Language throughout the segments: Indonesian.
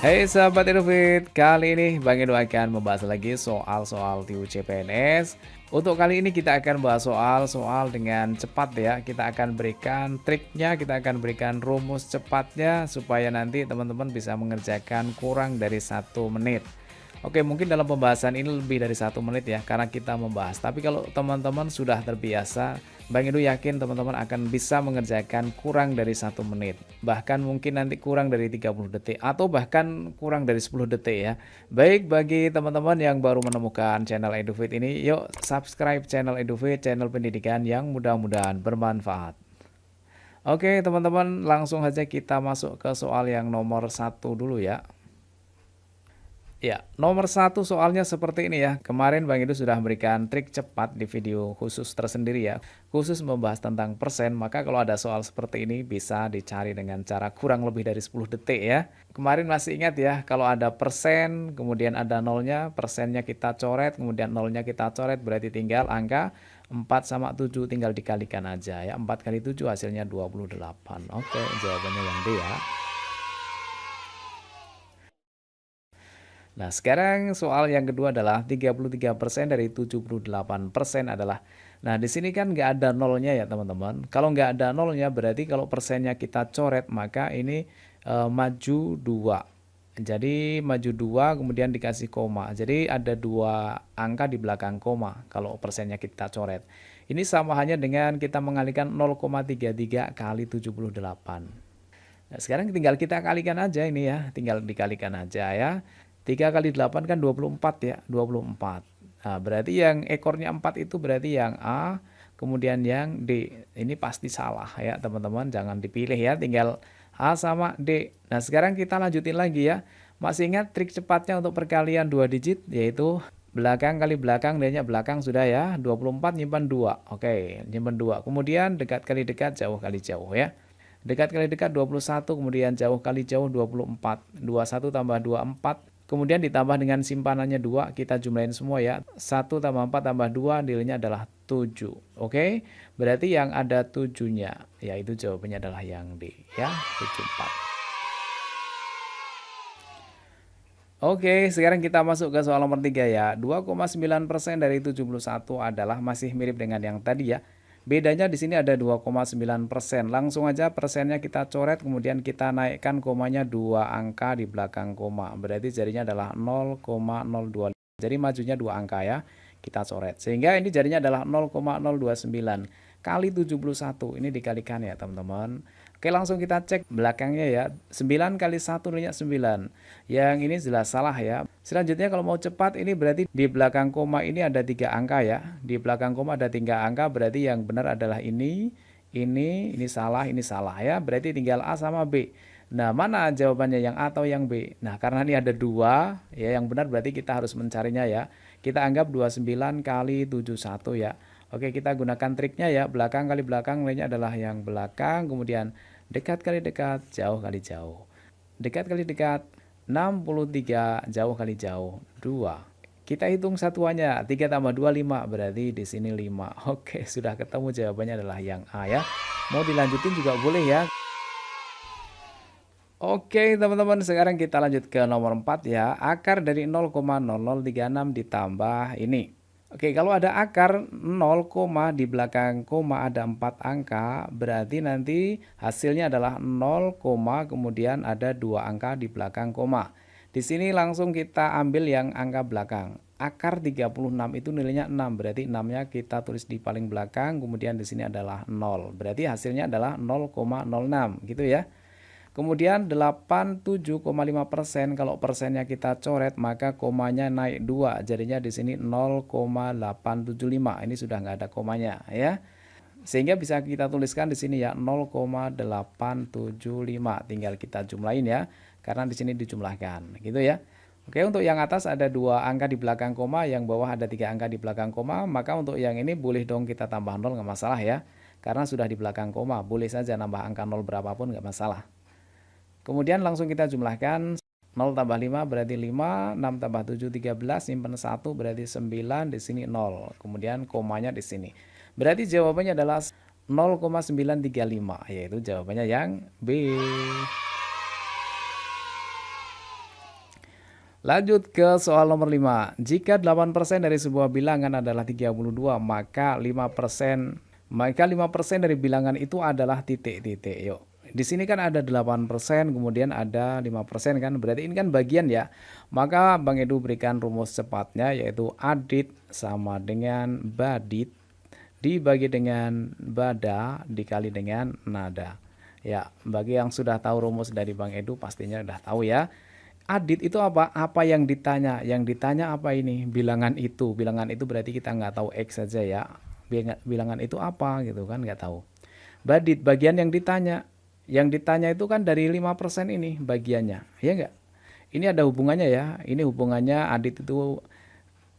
Hey sahabat Edufit, kali ini Bang Edu akan membahas lagi soal-soal TUC CPNS. Untuk kali ini kita akan bahas soal-soal dengan cepat ya. Kita akan berikan triknya, kita akan berikan rumus cepatnya supaya nanti teman-teman bisa mengerjakan kurang dari 1 menit. Oke, mungkin dalam pembahasan ini lebih dari 1 menit ya, karena kita membahas. Tapi kalau teman-teman sudah terbiasa, Bang Edu yakin teman-teman akan bisa mengerjakan kurang dari 1 menit. Bahkan mungkin nanti kurang dari 30 detik, atau bahkan kurang dari 10 detik ya. Baik, bagi teman-teman yang baru menemukan channel EduFit ini, yuk subscribe channel EduFit, channel pendidikan yang mudah-mudahan bermanfaat. Oke teman-teman, langsung saja kita masuk ke soal yang nomor 1 dulu ya. Ya, nomor 1 soalnya seperti ini ya. Kemarin Bang Edu sudah memberikan trik cepat di video khusus tersendiri ya. Khusus membahas tentang persen, maka kalau ada soal seperti ini bisa dicari dengan cara kurang lebih dari 10 detik ya. Kemarin masih ingat ya, kalau ada persen, kemudian ada nolnya, persennya kita coret, kemudian nolnya kita coret, berarti tinggal angka 4 sama 7 tinggal dikalikan aja ya. 4 kali 7 hasilnya 28. Oke, jawabannya yang D ya. Nah, sekarang soal yang kedua adalah 33% dari 78% adalah. Nah, di sini kan nggak ada nolnya ya, teman-teman. Kalau nggak ada nolnya, berarti kalau persennya kita coret, maka ini maju 2. Jadi, maju 2, kemudian dikasih koma. Jadi, ada 2 angka di belakang koma kalau persennya kita coret. Ini sama hanya dengan kita mengalihkan 0,33 kali 78. Nah, sekarang tinggal kita kalikan aja ini ya, tinggal dikalikan aja ya. 3 kali 8 kan 24 ya, 24. Nah, berarti yang ekornya 4 itu berarti yang A, kemudian yang D. Ini pasti salah ya, teman-teman, jangan dipilih ya, tinggal A sama D. Nah, sekarang kita lanjutin lagi ya. Masih ingat trik cepatnya untuk perkalian 2 digit, yaitu belakang kali belakang, D-nya belakang sudah ya, 24 nyimpan 2. Oke, nyimpan 2. Kemudian dekat kali dekat, jauh kali jauh ya. Dekat kali dekat 21, kemudian jauh kali jauh 24. 21 tambah 24, kemudian ditambah dengan simpanannya 2, kita jumlahin semua ya. 1 tambah 4 tambah 2, nilainya adalah 7. Oke, berarti yang ada 7-nya, yaitu jawabannya adalah yang D ya, 74. Oke, sekarang kita masuk ke soal nomor 3 ya. 2,9% dari 71 adalah masih mirip dengan yang tadi ya. Bedanya di sini ada 2,9%. Langsung aja persennya kita coret, kemudian kita naikkan komanya 2 angka di belakang koma. Berarti jadinya adalah 0,025. Jadi majunya 2 angka ya. Kita coret. Sehingga ini jadinya adalah 0,029 kali 71. Ini dikalikan ya, teman-teman. Oke, langsung kita cek belakangnya ya. 9 kali 1 nilainya 9. Yang ini jelas salah ya. Selanjutnya kalau mau cepat, ini berarti di belakang koma ini ada 3 angka ya. Di belakang koma ada 3 angka, berarti yang benar adalah ini salah, ini salah ya. Berarti tinggal A sama B. Nah, mana jawabannya, yang A atau yang B? Nah, karena ini ada 2 ya, yang benar berarti kita harus mencarinya ya. Kita anggap 29 kali 71 ya. Oke, kita gunakan triknya ya. Belakang kali belakang, nilainya adalah yang belakang, kemudian dekat kali dekat, jauh kali jauh. Dekat kali dekat, 63, jauh kali jauh, 2. Kita hitung satuannya, 3 tambah 2, 5, berarti di sini 5. Oke, sudah ketemu, jawabannya adalah yang A ya. Mau dilanjutin juga boleh ya. Oke, teman-teman, sekarang kita lanjut ke nomor 4 ya. Akar dari 0,0036 ditambah ini. Oke, kalau ada akar 0, di belakang koma ada 4 angka, berarti nanti hasilnya adalah 0, kemudian ada 2 angka di belakang koma. Di sini langsung kita ambil yang angka belakang. Akar 36 itu nilainya 6, berarti 6-nya kita tulis di paling belakang, kemudian di sini adalah 0. Berarti hasilnya adalah 0,06 gitu ya. Kemudian 87,5%, kalau persennya kita coret maka komanya naik 2, jadinya di sini 0,875. Ini sudah nggak ada komanya ya. Sehingga bisa kita tuliskan di sini ya 0,875. Tinggal kita jumlahin ya, karena di sini dijumlahkan gitu ya. Oke, untuk yang atas ada 2 angka di belakang koma, yang bawah ada 3 angka di belakang koma, maka untuk yang ini boleh dong kita tambah 0, nggak masalah ya. Karena sudah di belakang koma, boleh saja nambah angka 0 berapapun, nggak masalah. Kemudian langsung kita jumlahkan, 0 tambah 5 berarti 5, 6 tambah 7 13, simpan 1 berarti 9, di sini 0. Kemudian komanya di sini. Berarti jawabannya adalah 0,935, yaitu jawabannya yang B. Lanjut ke soal nomor 5. Jika 8% dari sebuah bilangan adalah 32, maka 5% dari bilangan itu adalah titik-titik. Yuk. Di sini kan ada 8%, kemudian ada 5% kan. Berarti ini kan bagian ya. Maka Bang Edu berikan rumus cepatnya yaitu adit sama dengan badit dibagi dengan bada dikali dengan nada. Ya, bagi yang sudah tahu rumus dari Bang Edu pastinya sudah tahu ya. Adit itu apa? Apa yang ditanya? Yang ditanya apa ini? Bilangan itu. Bilangan itu berarti kita nggak tahu X saja ya. Bilangan itu apa gitu kan nggak tahu. Badit, bagian yang ditanya. Yang ditanya itu kan dari 5% ini bagiannya. Ya nggak? Ini ada hubungannya ya. Ini hubungannya adit itu.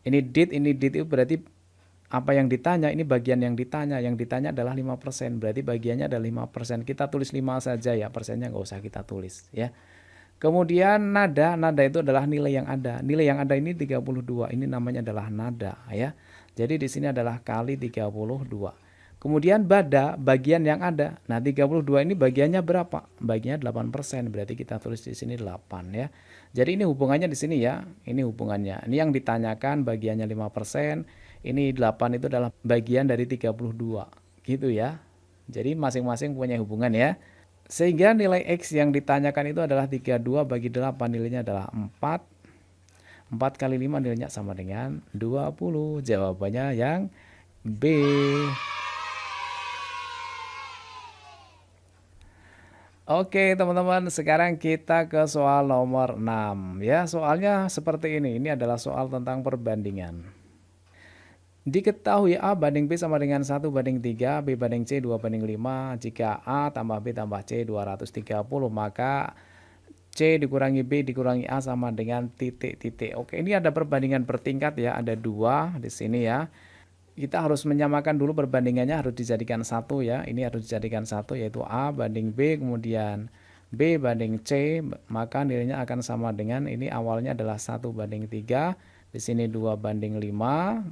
Ini dit itu berarti apa yang ditanya, ini bagian yang ditanya adalah 5%, berarti bagiannya adalah 5%, kita tulis 5 saja ya, persennya nggak usah kita tulis ya. Kemudian nada itu adalah nilai yang ada ini 32, ini namanya adalah nada ya. Jadi di sini adalah kali 32. Kemudian bada, bagian yang ada. Nah, 32 ini bagiannya berapa? Bagiannya 8%, berarti kita tulis di sini 8 ya. Jadi ini hubungannya di sini ya. Ini hubungannya. Ini yang ditanyakan bagiannya 5%, ini 8 itu adalah bagian dari 32. Gitu ya. Jadi masing-masing punya hubungan ya. Sehingga nilai X yang ditanyakan itu adalah 32 bagi 8, nilainya adalah 4. 4 kali 5 nilainya sama dengan 20. Jawabannya yang B. Oke teman-teman, sekarang kita ke soal nomor 6 ya. Soalnya seperti ini. Ini adalah soal tentang perbandingan. Diketahui A banding B sama dengan 1 banding 3, B banding C 2 banding 5. Jika A tambah B tambah C 230, maka C dikurangi B dikurangi A sama dengan titik-titik. Oke, ini ada perbandingan bertingkat ya, ada 2 di sini ya. Kita harus menyamakan dulu, perbandingannya harus dijadikan 1 ya. Ini harus dijadikan 1 yaitu A banding B, kemudian B banding C, maka nilainya akan sama dengan ini, awalnya adalah 1 banding 3, di sini 2 banding 5.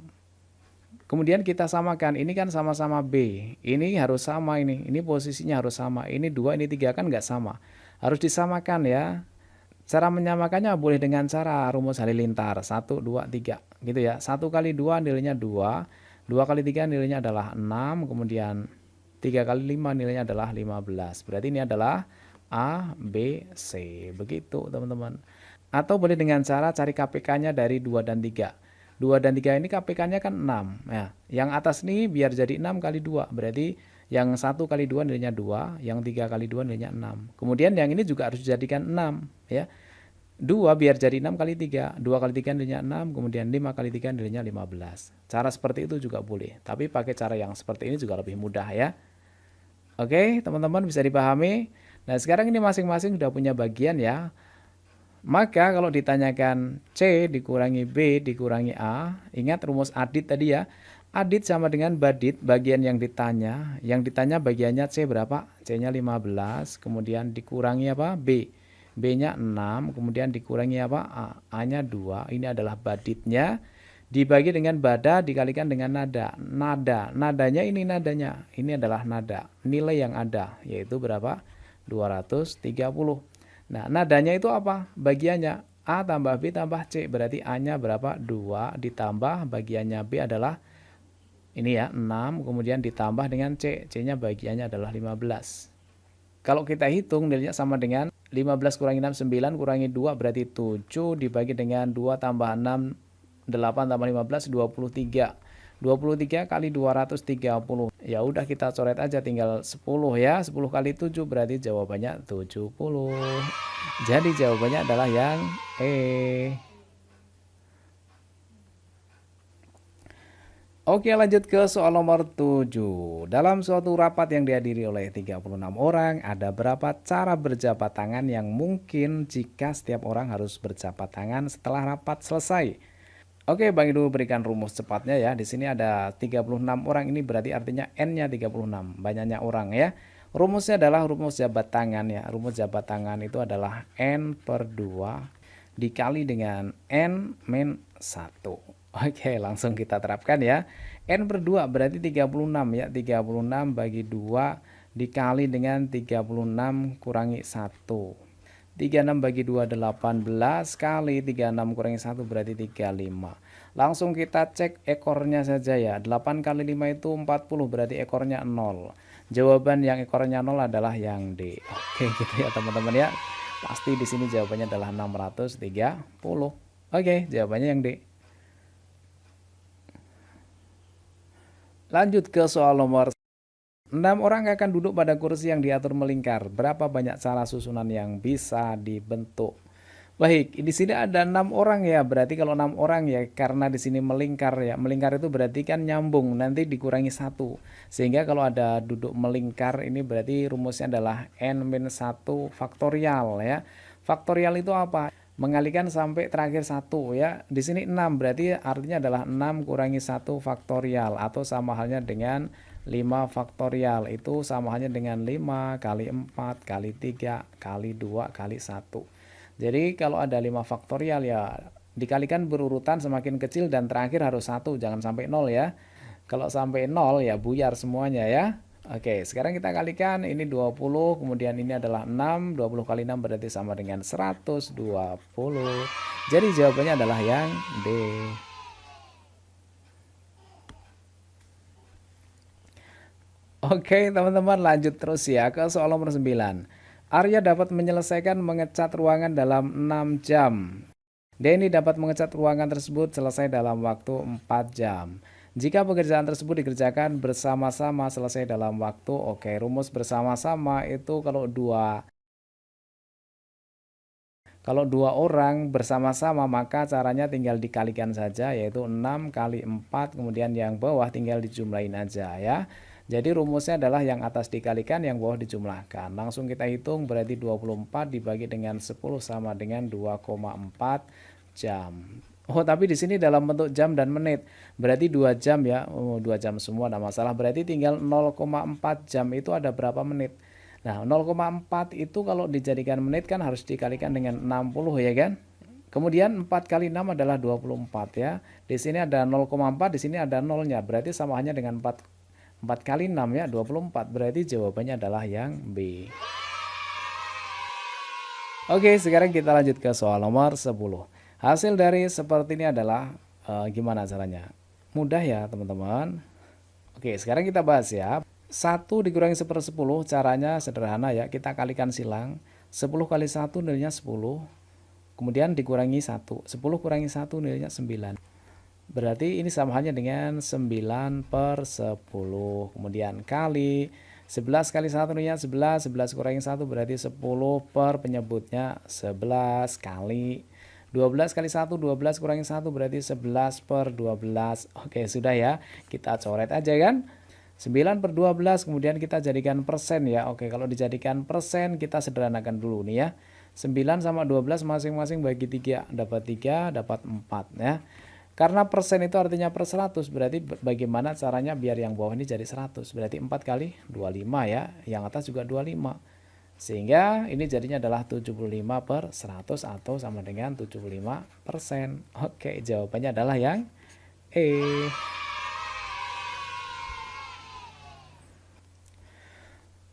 Kemudian kita samakan, ini kan sama-sama B, ini harus sama ini posisinya harus sama, ini 2, ini 3 kan nggak sama, harus disamakan ya. Cara menyamakannya boleh dengan cara rumus halilintar, 1, 2, 3 gitu ya. 1 kali 2 nilainya 2, 2 kali 3 nilainya adalah 6, kemudian 3 kali 5 nilainya adalah 15, berarti ini adalah A, B, C, begitu teman-teman. Atau boleh dengan cara cari KPK-nya dari 2 dan 3. 2 dan 3 ini KPK-nya kan 6. Ya. Yang atas nih biar jadi 6 kali 2. Berarti yang 1 kali 2 nilainya 2. Yang 3 kali 2 nilainya 6. Kemudian yang ini juga harus dijadikan 6. Ya. 2 biar jadi 6 kali 3. 2 kali 3 nilainya 6. Kemudian 5 kali 3 nilainya 15. Cara seperti itu juga boleh. Tapi pakai cara yang seperti ini juga lebih mudah ya. Oke teman-teman, bisa dipahami. Nah sekarang ini masing-masing sudah punya bagian ya. Maka kalau ditanyakan C dikurangi B dikurangi A, ingat rumus adit tadi ya. Adit sama dengan badit, bagian yang ditanya. Yang ditanya bagiannya C berapa? C-nya 15, kemudian dikurangi apa? B. B-nya 6, kemudian dikurangi apa? A. A-nya 2. Ini adalah baditnya. Dibagi dengan bada dikalikan dengan nada. Nadanya ini nadanya. Ini adalah nada. Nilai yang ada yaitu berapa? 230. Nah, nadanya itu apa? Bagiannya A tambah B tambah C. Berarti A-nya berapa? 2 ditambah bagiannya B adalah ini ya, 6. Kemudian ditambah dengan C. C-nya bagiannya adalah 15. Kalau kita hitung nilainya sama dengan 15 kurangi 6, 9 kurangi 2 berarti 7 dibagi dengan 2 tambah 6, 8 tambah 15, 23. 23 kali 230. Ya udah kita coret aja tinggal 10 ya. 10 kali 7 berarti jawabannya 70. Jadi jawabannya adalah yang E. Oke, lanjut ke soal nomor 7. Dalam suatu rapat yang dihadiri oleh 36 orang, ada berapa cara berjabat tangan yang mungkin jika setiap orang harus berjabat tangan setelah rapat selesai? Oke, Bang Edu berikan rumus cepatnya ya. Di sini ada 36 orang, ini berarti artinya N-nya 36, banyaknya orang ya. Rumusnya adalah rumus jabat tangan ya. Rumus jabat tangan itu adalah N per 2 dikali dengan N min 1. Oke, langsung kita terapkan ya. N per 2 berarti 36 ya. 36 bagi 2 dikali dengan 36 kurangi 1. 36 bagi 2 18 kali 36 kurangi 1 berarti 35. Langsung kita cek ekornya saja ya. 8 kali 5 itu 40 berarti ekornya 0. Jawaban yang ekornya 0 adalah yang D. Oke gitu ya teman-teman ya. Pasti di sini jawabannya adalah 630. Oke, jawabannya yang D. Lanjut ke soal nomor 6 orang akan duduk pada kursi yang diatur melingkar. Berapa banyak cara susunan yang bisa dibentuk? Baik, di sini ada 6 orang ya. Berarti kalau 6 orang ya, karena di sini melingkar ya. Melingkar itu berarti kan nyambung, nanti dikurangi 1. Sehingga kalau ada duduk melingkar ini berarti rumusnya adalah n-1 faktorial ya. Faktorial itu apa? Mengalikan sampai terakhir 1 ya. Di sini 6 berarti artinya adalah 6 kurangi 1 faktorial atau sama halnya dengan 5 faktorial. Itu sama halnya dengan 5 kali 4 kali 3 kali 2 kali 1. Jadi kalau ada 5 faktorial ya dikalikan berurutan semakin kecil dan terakhir harus 1, jangan sampai 0 ya. Kalau sampai 0 ya buyar semuanya ya. Oke, sekarang kita kalikan ini 20, kemudian ini adalah 6, 20 kali 6 berarti sama dengan 120. Jadi jawabannya adalah yang D. Oke, teman-teman lanjut terus ya ke soal nomor 9. Arya dapat menyelesaikan mengecat ruangan dalam 6 jam. Denny dapat mengecat ruangan tersebut selesai dalam waktu 4 jam. Jika pekerjaan tersebut dikerjakan bersama-sama selesai dalam waktu, oke, rumus bersama-sama itu kalau dua orang bersama-sama maka caranya tinggal dikalikan saja, yaitu 6 kali 4, kemudian yang bawah tinggal dijumlahin aja ya. Jadi rumusnya adalah yang atas dikalikan, yang bawah dijumlahkan. Langsung kita hitung, berarti 24 dibagi dengan 10 sama dengan 2,4 jam. Oh, tapi di sini dalam bentuk jam dan menit. Berarti 2 jam ya. Oh, 2 jam semua enggak masalah. Berarti tinggal 0,4 jam itu ada berapa menit? Nah, 0,4 itu kalau dijadikan menit kan harus dikalikan dengan 60 ya kan? Kemudian 4 kali 6 adalah 24 ya. Di sini ada 0,4, di sini ada nolnya. Berarti sama hanya dengan 4 kali 6 ya, 24. Berarti jawabannya adalah yang B. Oke, sekarang kita lanjut ke soal nomor 10. Hasil dari seperti ini adalah gimana caranya? Mudah ya teman-teman. Oke, sekarang kita bahas ya. 1 dikurangi 1/10 caranya sederhana ya. Kita kalikan silang. 10 kali 1 nilainya 10. Kemudian dikurangi 1. 10 kurangi 1 nilainya 9. Berarti ini sama halnya dengan 9/10. Kemudian kali 11 kali 1 nilainya 11. 11 kurangi 1 berarti 10 per penyebutnya 11 kali 12 kali 1, 12 kurangi 1 berarti 11/12. Oke, sudah ya. Kita coret aja kan. 9/12 kemudian kita jadikan persen ya. Oke, kalau dijadikan persen kita sederhanakan dulu nih ya. 9 sama 12 masing-masing bagi 3. Dapat 3, dapat 4 ya. Karena persen itu artinya per 100, berarti bagaimana caranya biar yang bawah ini jadi 100. Berarti 4 kali 25 ya. Yang atas juga 25. Sehingga ini jadinya adalah 75/100 atau sama dengan 75%. Oke, jawabannya adalah yang E.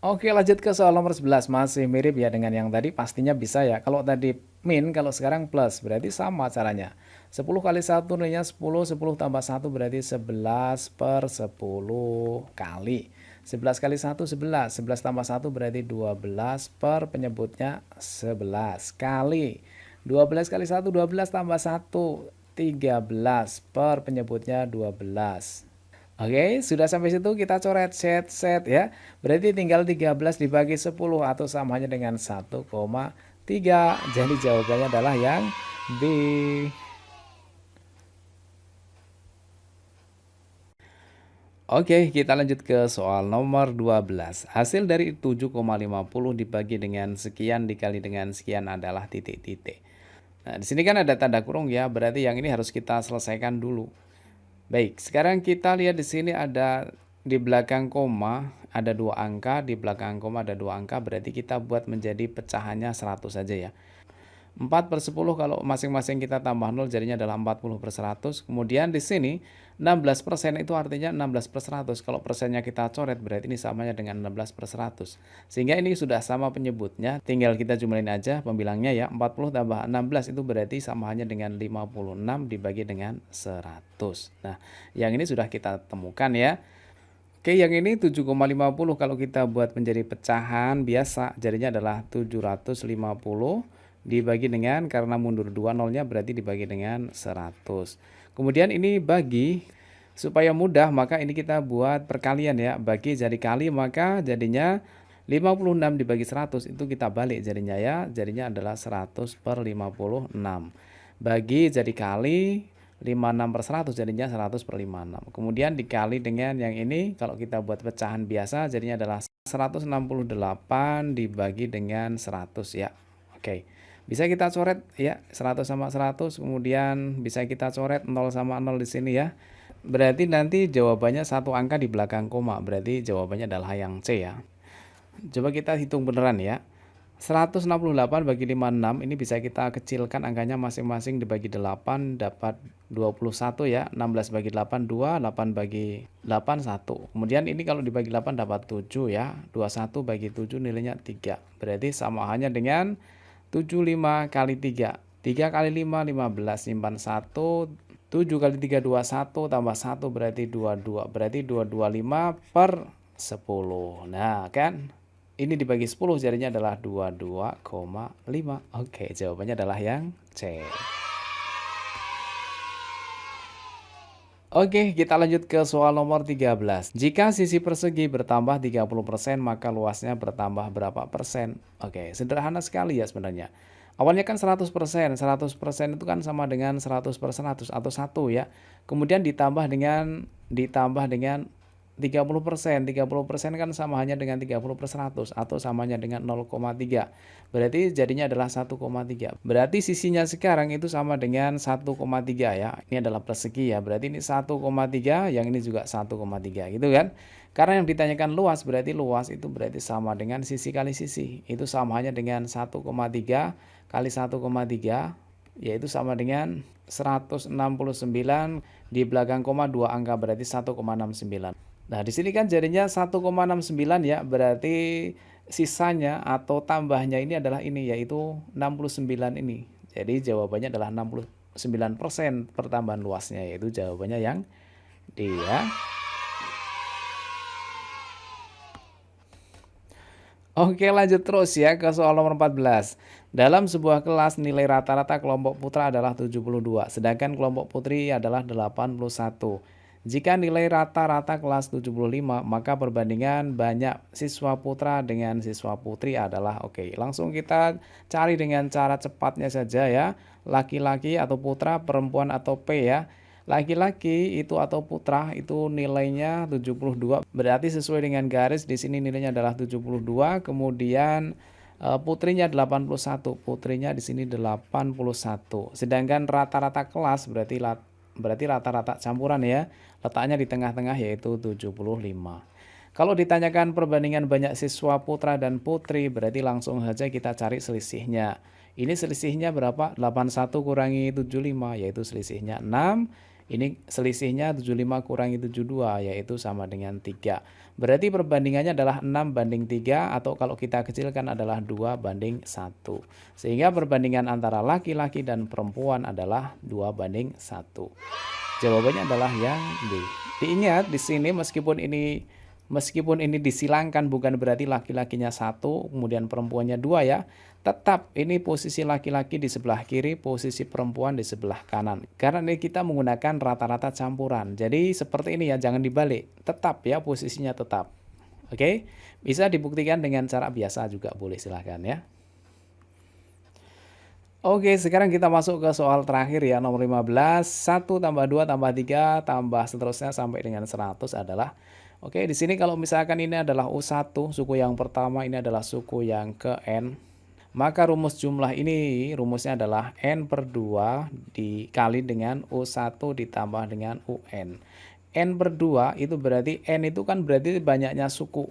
Oke, lanjut ke soal nomor 11. Masih mirip ya dengan yang tadi, pastinya bisa ya. Kalau tadi min, kalau sekarang plus, berarti sama caranya. 10 kali 1 nilainya 10, 10 tambah 1 berarti 11/10 kali. 11 kali 1, 11. 11 tambah 1 berarti 12 per penyebutnya 11 kali. 12 kali 1, 12 tambah 1, 13 per penyebutnya 12. Oke, sudah sampai situ kita coret set ya. Berarti tinggal 13 dibagi 10 atau sama hanya dengan 1,3. Jadi jawabannya adalah yang B. Oke, kita lanjut ke soal nomor 12. Hasil dari 7,50 dibagi dengan sekian dikali dengan sekian adalah titik-titik. Nah, di sini kan ada tanda kurung ya, berarti yang ini harus kita selesaikan dulu. Baik, sekarang kita lihat di sini ada di belakang koma ada 2 angka, di belakang koma ada 2 angka, berarti kita buat menjadi pecahannya 100 saja ya. 4/10 kalau masing-masing kita tambah 0 jadinya adalah 40/100. Kemudian di sini 16% itu artinya 16/100. Kalau persennya kita coret berarti ini samanya dengan 16/100. Sehingga ini sudah sama penyebutnya, tinggal kita jumlahin aja pembilangnya ya. 40 tambah 16 itu berarti sama hanya dengan 56 dibagi dengan 100. Nah, yang ini sudah kita temukan ya. Oke, yang ini 7,50 kalau kita buat menjadi pecahan biasa jadinya adalah 750 dibagi dengan, karena mundur 2 nolnya berarti dibagi dengan 100. Kemudian ini bagi, supaya mudah maka ini kita buat perkalian ya. Bagi jadi kali maka jadinya 56 dibagi 100 itu kita balik jadinya ya. Jadinya adalah 100/56. Bagi jadi kali 56/100 jadinya 100/56. Kemudian dikali dengan yang ini, kalau kita buat pecahan biasa jadinya adalah 168 dibagi dengan 100 ya. Oke. Bisa kita coret ya, 100 sama 100, kemudian bisa kita coret 0 sama 0 di sini ya. Berarti nanti jawabannya satu angka di belakang koma, berarti jawabannya adalah yang C ya. Coba kita hitung beneran ya. 168 bagi 56 ini bisa kita kecilkan angkanya masing-masing dibagi 8 dapat 21 ya. 16 bagi 8 2, 8 bagi 8 1. Kemudian ini kalau dibagi 8 dapat 7 ya. 21 bagi 7 nilainya 3. Berarti sama hanya dengan 75 kali 3. 3 kali 5 15, simpan 1. 7 kali 3 21 tambah 1 berarti 22. Berarti 225/10. Nah, kan? Ini dibagi 10 jadinya adalah 22,5. Oke, jawabannya adalah yang C. Oke, kita lanjut ke soal nomor 13. Jika sisi persegi bertambah 30%, maka luasnya bertambah berapa persen? Oke, sederhana sekali ya sebenarnya. Awalnya kan 100%, 100% itu kan sama dengan 100/100 atau 1 ya. Kemudian ditambah dengan 30%, 30% kan sama hanya dengan 30/100 atau samanya dengan 0,3. Berarti jadinya adalah 1,3. Berarti sisinya sekarang itu sama dengan 1,3 ya. Ini adalah persegi ya. Berarti ini 1,3, yang ini juga 1,3 gitu kan. Karena yang ditanyakan luas, berarti luas itu berarti sama dengan sisi kali sisi. Itu sama hanya dengan 1,3 kali 1,3, yaitu sama dengan 169 di belakang koma 2 angka berarti 1,69. Nah, di sini kan jadinya 1,69 ya, berarti sisanya atau tambahnya ini adalah ini, yaitu 69 ini. Jadi jawabannya adalah 69% pertambahan luasnya, yaitu jawabannya yang D ya. Oke, lanjut terus ya ke soal nomor 14. Dalam sebuah kelas nilai rata-rata kelompok putra adalah 72, sedangkan kelompok putri adalah 81. Jika nilai rata-rata kelas 75, maka perbandingan banyak siswa putra dengan siswa putri adalah, oke, langsung kita cari dengan cara cepatnya saja ya. Laki-laki atau putra, perempuan atau P ya. Laki-laki itu atau putra itu nilainya 72, berarti sesuai dengan garis di sini nilainya adalah 72, kemudian putrinya 81, putrinya di sini 81. Sedangkan rata-rata kelas berarti rata-rata campuran ya. Letaknya di tengah-tengah yaitu 75. Kalau ditanyakan perbandingan banyak siswa putra dan putri, berarti langsung saja kita cari selisihnya. Ini selisihnya berapa? 81 kurangi 75, yaitu selisihnya 6. Ini selisihnya 75 kurangi 72, yaitu sama dengan 3. Berarti perbandingannya adalah 6/3, atau kalau kita kecilkan adalah 2/1. Sehingga perbandingan antara laki-laki dan perempuan adalah 2/1. Jawabannya adalah yang B. Diingat di sini meskipun ini disilangkan bukan berarti laki-lakinya 1, kemudian perempuannya 2 ya. Tetap ini posisi laki-laki di sebelah kiri, posisi perempuan di sebelah kanan. Karena ini kita menggunakan rata-rata campuran. Jadi seperti ini ya, jangan dibalik. Tetap ya, posisinya tetap. Oke? Bisa dibuktikan dengan cara biasa juga boleh, silahkan ya. Oke, sekarang kita masuk ke soal terakhir ya, nomor 15. 1 tambah 2 tambah 3 tambah seterusnya sampai dengan 100 adalah, oke, di sini kalau misalkan ini adalah U1, suku yang pertama, ini adalah suku yang ke N, maka rumus jumlah ini rumusnya adalah N/2 dikali dengan U1 ditambah dengan UN. N/2 itu berarti N itu kan berarti banyaknya suku.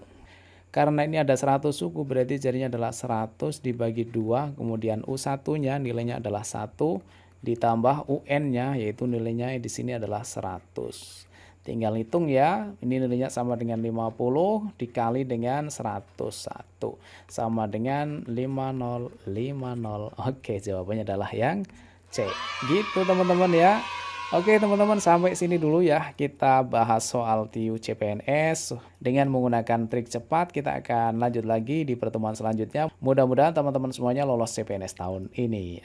Karena ini ada 100 suku berarti jadinya adalah 100 dibagi 2, kemudian U1-nya nilainya adalah 1 ditambah UN-nya yaitu nilainya di sini adalah 100. Tinggal hitung ya, ini nilainya sama dengan 50 dikali dengan 101 sama dengan 5050. Oke, jawabannya adalah yang C. Gitu teman-teman ya. Oke teman-teman, sampai sini dulu ya kita bahas soal TIU CPNS dengan menggunakan trik cepat. Kita akan lanjut lagi di pertemuan selanjutnya. Mudah-mudahan teman-teman semuanya lolos CPNS tahun ini.